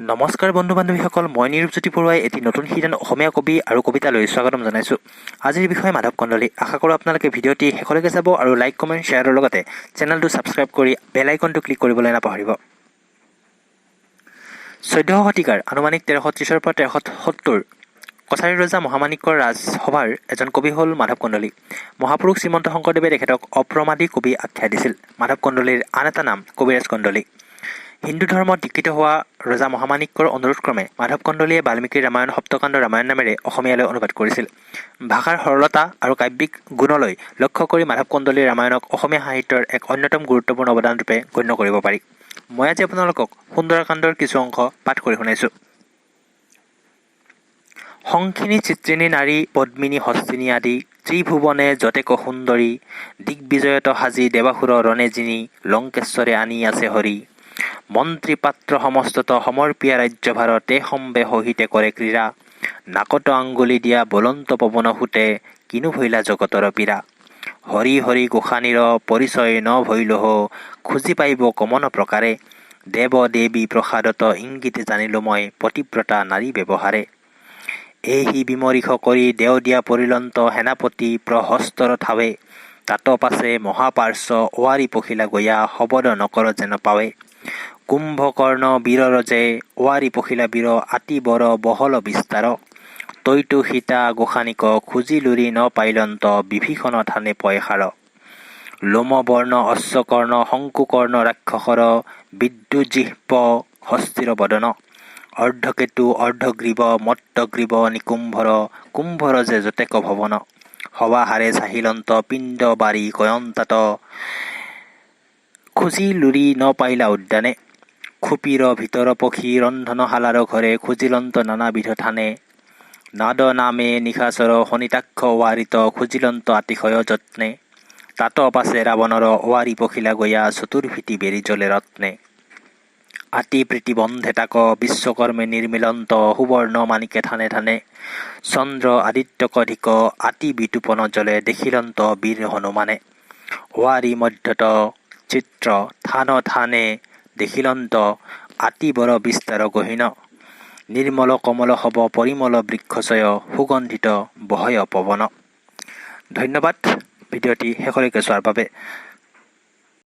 নমস্কাৰ বন্ধু বান্ধৱীসকল, মই নিৰূপজ্যোতি বৰুৱাই এটি নতুন শিতান অসমীয়া কবি আৰু কবিতালৈ স্বাগতম জনাইছোঁ। আজিৰ বিষয়ে মাধৱ কন্দলী। আশা কৰোঁ আপোনালোকে ভিডিঅ'টি শেষলৈকে চাব আৰু লাইক, কমেণ্ট, শ্বেয়াৰৰ লগতে চেনেলটো ছাবস্ক্ৰাইব কৰি বেল আইকনটো ক্লিক কৰিবলৈ নাপাহৰিব। 14শ শতিকাৰ আনুমানিক 1330 পৰা 1370 কছাৰী ৰজা মহামাণিক্যৰ ৰাজসভাৰ এজন কবি হ'ল মাধৱ কন্দলী। মহাপুৰুষ শ্ৰীমন্ত শংকৰদেৱে তেখেতক অপ্ৰমাদী কবি আখ্যা দিছিল। মাধৱ কন্দলীৰ আন এটা নাম কবিৰাজ কন্দলী। হিন্দু ধৰ্মত দীক্ষিত হোৱা ৰজা মহামাণিক্যৰ অনুৰোধক্ৰমে মাধৱ কন্দলীয়ে বাল্মীকিৰ ৰামায়ণ সপ্তকাণ্ড ৰামায়ণ নামেৰে অসমীয়ালৈ অনুবাদ কৰিছিল। ভাষাৰ সৰলতা আৰু কাব্যিক গুণলৈ লক্ষ্য কৰি মাধৱ কন্দলীৰ ৰামায়ণক অসমীয়া সাহিত্যৰ এক অন্যতম গুৰুত্বপূৰ্ণ অৱদানৰূপে গণ্য কৰিব পাৰি। মই আজি আপোনালোকক সুন্দৰকাণ্ডৰ কিছু অংশ পাঠ কৰি শুনাইছোঁ। শংখিনী চিত্ৰিণী নাৰী পদ্মিনী হস্তিনী আদি ত্ৰিভুৱনে যতেক সুন্দৰী দিগ্বিজয়ত সাজি দেৱাসুৰ ৰণে জিনি লংকেশ্বৰে আনি আছে হৰি মন্ত্ৰী পাত্ৰ সমস্তত সমৰ্পিয়া ৰাজ্যভাৰ তে সম্বে সহিতে কৰে ক্ৰীড়া নাকত আঙ্গুলি দিয়া বলন্ত পৱন সুতে কিনো ভৈলা জগতৰ পীৰা হৰি হৰি গোসানীৰ পৰিচয় ন ভৈলহ খুজি পাইব কমন প্ৰকাৰে দেৱ দেৱী প্ৰসাদত ইংগিতে জানিলো মই পতিব্ৰতা নাৰী ব্যৱহাৰে এহি বিমৰিষ কৰি দেও দিয়া পৰিলন্ত সেনাপতি প্ৰহস্তৰ থাৱে তাত পাছে মহাপাৰ্শ্ব ওৱাৰী পখিলা গয়া শবদ নকৰ যেন পাৱে কুম্ভকৰ্ণ বীৰৰ যে ওৱাৰী পখিলা বীৰ আতি বৰ বহল বিস্তাৰ তৈতো সীতা গোসানিক খুজি লুৰি ন পাইলন্ত বিভীষণ থানে পয়সাৰ লোম বৰ্ণ অশ্বকৰ্ণ শংকুকৰ্ণ ৰাক্ষসৰ বিদ্যুজিহ্ব হস্তিৰ বদন অৰ্ধকেতু অৰ্ধগ্ৰীৱ মত্তগ্ৰীৱ নিকুম্ভৰ কুম্ভৰ যে যতেক ভৱন সবাহাৰে চাহিলন্ত পিণ্ড বাৰী কয়ন্তাত খুজি লুৰি ন পাইলা উদ্যানে খুপিৰ ভিতৰ পক্ষী ৰন্ধনশালাৰ ঘৰে খুজিলন্ত নানাবিধ থানে নাদ নামে নিশাচৰ শনিতাক্ষ ৱাৰিত খুজিলন্ত আতিশয় যত্নে তাত পাছে ৰাৱণৰ ওৱাৰী পখিলা গয়া চতুৰ্ভীতি বেৰি জলে ৰত্নে আতি প্ৰীতি বন্ধে তাক বিশ্বকৰ্মে নিৰ্মিলন্ত সুবৰ্ণ মানিকে থানে থানে চন্দ্ৰ আদিত্যক ধিক আতি বিতোপন জলে দেখিলন্ত বীৰ হনুমানে ওৱাৰী মধ্যত চিত্ৰ থান থানে দেখিলন্ত আতি বৰ বিস্তাৰ গহীন নিৰ্মল কমল হব পৰিমল বৃক্ষছয় সুগন্ধিত বহয় পৱন। ধন্যবাদ ভিডিঅ'টি শেষলৈকে চোৱাৰ বাবে।